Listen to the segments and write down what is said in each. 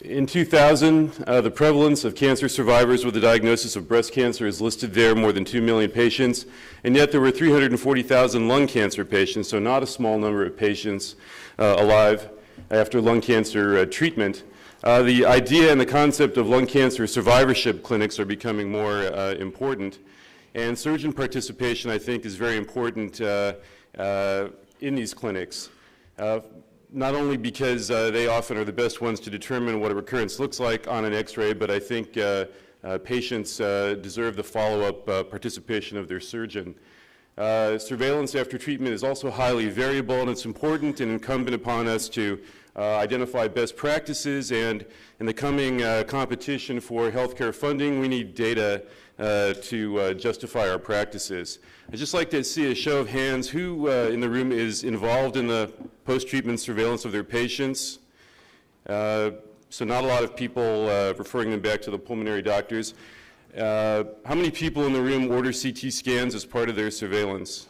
In 2000, the prevalence of cancer survivors with a diagnosis of breast cancer is listed there, more than 2 million patients, and yet there were 340,000 lung cancer patients, so not a small number of patients alive after lung cancer treatment. The idea and the concept of lung cancer survivorship clinics are becoming more important, and surgeon participation, I think, is very important in these clinics. Not only because they often are the best ones to determine what a recurrence looks like on an X-ray, but I think patients deserve the follow-up participation of their surgeon. Surveillance after treatment is also highly variable, and it's important and incumbent upon us to identify best practices, and in the coming competition for healthcare funding, we need data to justify our practices. I'd just like to see a show of hands. Who in the room is involved in the post-treatment surveillance of their patients? So not a lot of people referring them back to the pulmonary doctors. How many people in the room order CT scans as part of their surveillance?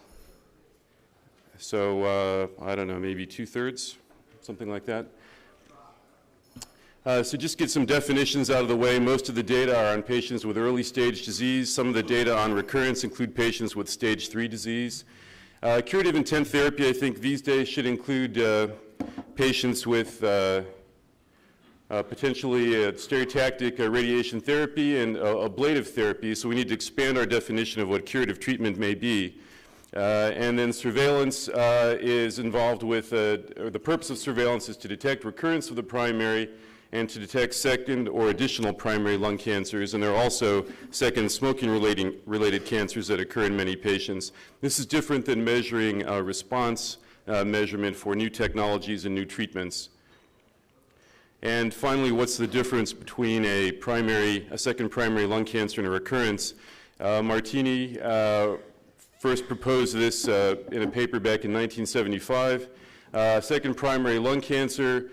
So I don't know, maybe 2/3, something like that. So just get some definitions out of the way. Most of the data are on patients with early stage disease. Some of the data on recurrence include patients with stage 3 disease. Curative intent therapy, I think these days should include patients with potentially stereotactic radiation therapy and ablative therapy, so we need to expand our definition of what curative treatment may be. And then surveillance is involved with, the purpose of surveillance is to detect recurrence of the primary and to detect second or additional primary lung cancers, and there are also second smoking-related cancers that occur in many patients. This is different than measuring response measurement for new technologies and new treatments. And finally, what's the difference between a second primary lung cancer and a recurrence? Martini first proposed this in a paper back in 1975. Second primary lung cancer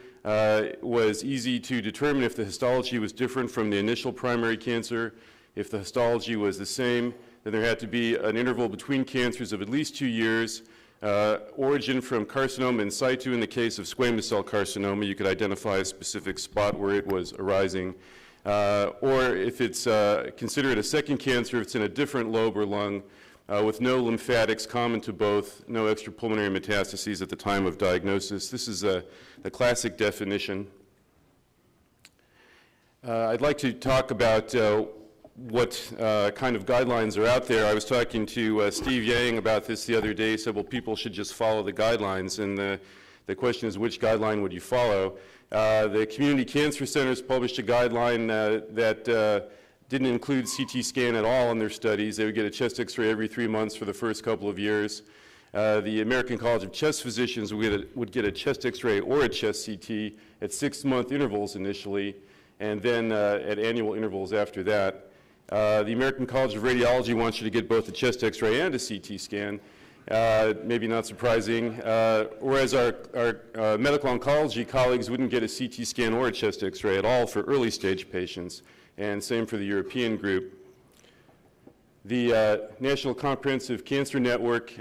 was easy to determine if the histology was different from the initial primary cancer. If the histology was the same, then there had to be an interval between cancers of at least 2 years. Origin from carcinoma in situ. In the case of squamous cell carcinoma, you could identify a specific spot where it was arising. Or if it's considered a second cancer, if it's in a different lobe or lung, with no lymphatics common to both, no extrapulmonary metastases at the time of diagnosis. This is the classic definition. I'd like to talk about what kind of guidelines are out there. I was talking to Steve Yang about this the other day. He said, well, people should just follow the guidelines, and the question is, which guideline would you follow? The community cancer centers published a guideline that didn't include CT scan at all in their studies. They would get a chest x-ray every 3 months for the first couple of years. The American College of Chest Physicians would get a chest x-ray or a chest CT at 6-month intervals initially, and then at annual intervals after that. The American College of Radiology wants you to get both a chest x-ray and a CT scan. Maybe not surprising. Whereas our medical oncology colleagues wouldn't get a CT scan or a chest x-ray at all for early stage patients, and same for the European group. The National Comprehensive Cancer Network,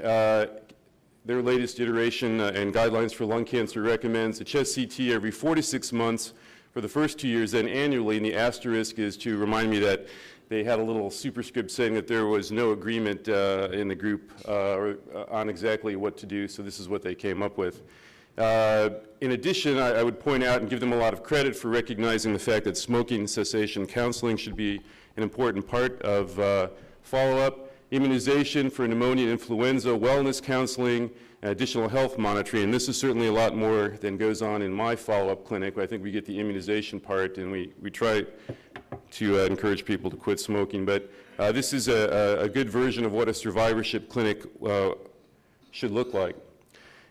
their latest iteration and guidelines for lung cancer recommends a chest CT every 4 to 6 months for the first 2 years, then annually, and the asterisk is to remind me that they had a little superscript saying that there was no agreement in the group on exactly what to do, so this is what they came up with. In addition, I would point out and give them a lot of credit for recognizing the fact that smoking cessation counseling should be an important part of follow-up, immunization for pneumonia and influenza, wellness counseling, additional health monitoring. And this is certainly a lot more than goes on in my follow-up clinic. I think we get the immunization part, and we try to encourage people to quit smoking. But this is a good version of what a survivorship clinic should look like.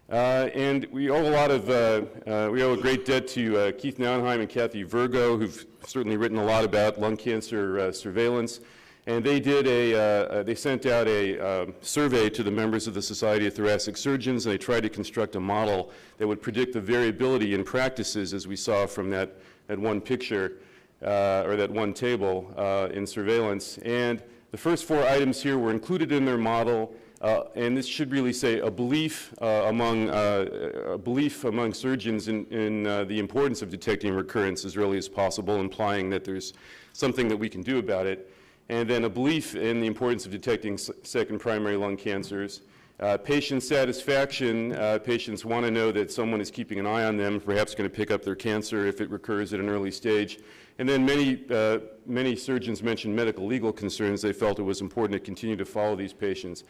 And we owe a great debt to Keith Nauenheim and Kathy Virgo, who've certainly written a lot about lung cancer surveillance. And they they sent out a survey to the members of the Society of Thoracic Surgeons, and they tried to construct a model that would predict the variability in practices, as we saw from that one picture, or that one table in surveillance. And the first 4 items here were included in their model. And this should really say a belief among surgeons in the importance of detecting recurrence as early as possible, implying that there's something that we can do about it. And then a belief in the importance of detecting second primary lung cancers. Patient satisfaction, patients want to know that someone is keeping an eye on them, perhaps going to pick up their cancer if it recurs at an early stage. And then many surgeons mentioned medical legal concerns. They felt it was important to continue to follow these patients.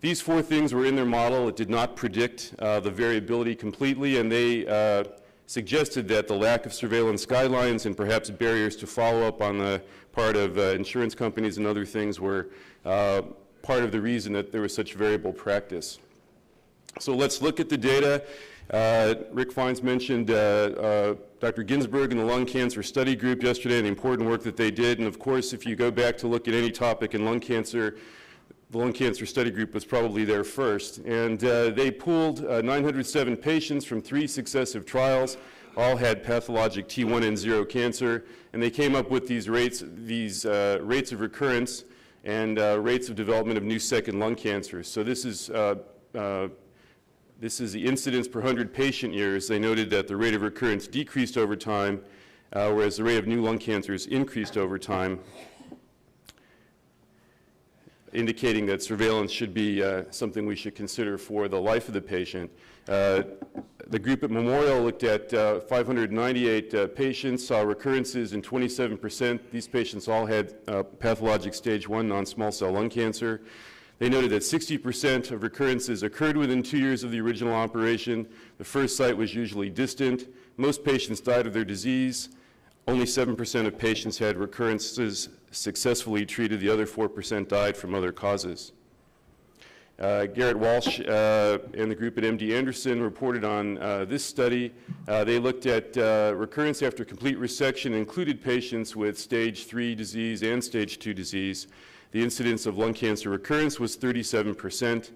These four things were in their model. It did not predict the variability completely, and they suggested that the lack of surveillance guidelines and perhaps barriers to follow up on the part of insurance companies and other things were part of the reason that there was such variable practice. So let's look at the data. Rick Fines mentioned Dr. Ginsberg and the lung cancer study group yesterday and the important work that they did. And of course, if you go back to look at any topic in lung cancer, the lung cancer study group was probably there first. And they pooled 907 patients from 3 successive trials, all had pathologic T1N0 cancer, and they came up with these rates of recurrence and rates of development of new second lung cancers. So this is the incidence per 100 patient years. They noted that the rate of recurrence decreased over time, whereas the rate of new lung cancers increased over time, indicating that surveillance should be something we should consider for the life of the patient. The group at Memorial looked at 598 patients, saw recurrences in 27%. These patients all had pathologic stage 1 non-small cell lung cancer. They noted that 60% of recurrences occurred within 2 years of the original operation. The first site was usually distant. Most patients died of their disease. Only 7% of patients had recurrences successfully treated. The other 4% died from other causes. Garrett Walsh and the group at MD Anderson reported on this study. They looked at recurrence after complete resection, included patients with stage 3 disease and stage 2 disease. The incidence of lung cancer recurrence was 37%,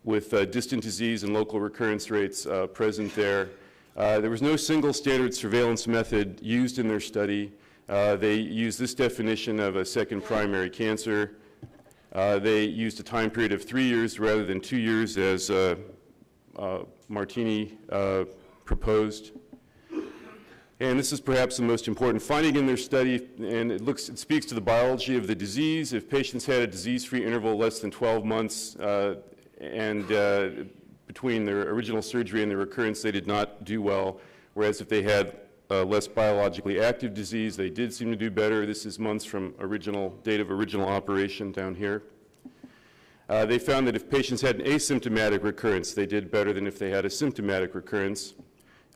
with distant disease and local recurrence rates present there. There was no single standard surveillance method used in their study. They used this definition of a second primary cancer. They used a time period of 3 years rather than 2 years as Martini proposed. And this is perhaps the most important finding in their study, and it speaks to the biology of the disease. If patients had a disease-free interval less than 12 months between their original surgery and the recurrence, they did not do well, whereas if they had less biologically active disease, they did seem to do better. This is months from date of original operation down here. They found that if patients had an asymptomatic recurrence, they did better than if they had a symptomatic recurrence,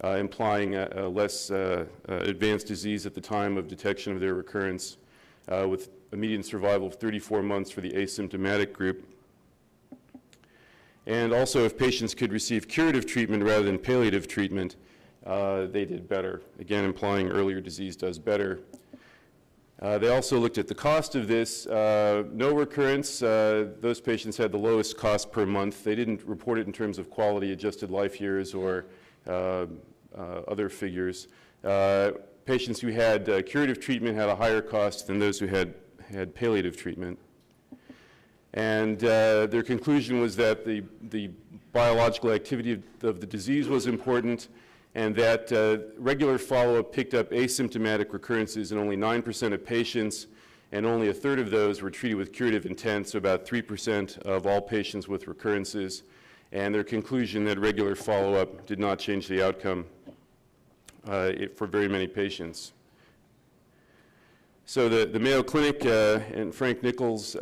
implying a less advanced disease at the time of detection of their recurrence, with a median survival of 34 months for the asymptomatic group. And also, if patients could receive curative treatment rather than palliative treatment, they did better, again implying earlier disease does better. They also looked at the cost of this. No recurrence, those patients had the lowest cost per month. They didn't report it in terms of quality adjusted life years or other figures. Patients who had curative treatment had a higher cost than those who had palliative treatment. And their conclusion was that the biological activity of the disease was important, and that regular follow-up picked up asymptomatic recurrences in only 9% of patients, and only a third of those were treated with curative intent, so about 3% of all patients with recurrences. And their conclusion that regular follow-up did not change the outcome for very many patients. So the Mayo Clinic and Frank Nichols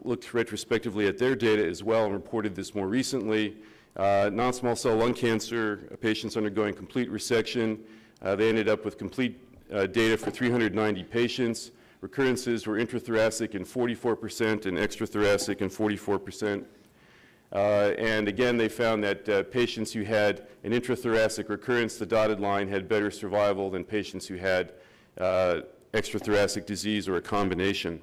looked retrospectively at their data as well and reported this more recently. Non-small cell lung cancer patients undergoing complete resection, they ended up with complete data for 390 patients. Recurrences were intrathoracic in 44% and extrathoracic in 44%. And again, they found that patients who had an intrathoracic recurrence, the dotted line, had better survival than patients who had extrathoracic disease or a combination.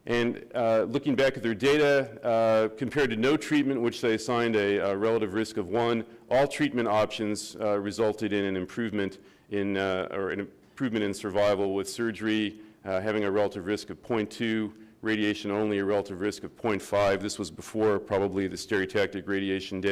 And looking back at their data, compared to no treatment, which they assigned a relative risk of 1, all treatment options resulted in an improvement in survival, with surgery having a relative risk of 0.2, radiation only a relative risk of 0.5. This was before probably the stereotactic radiation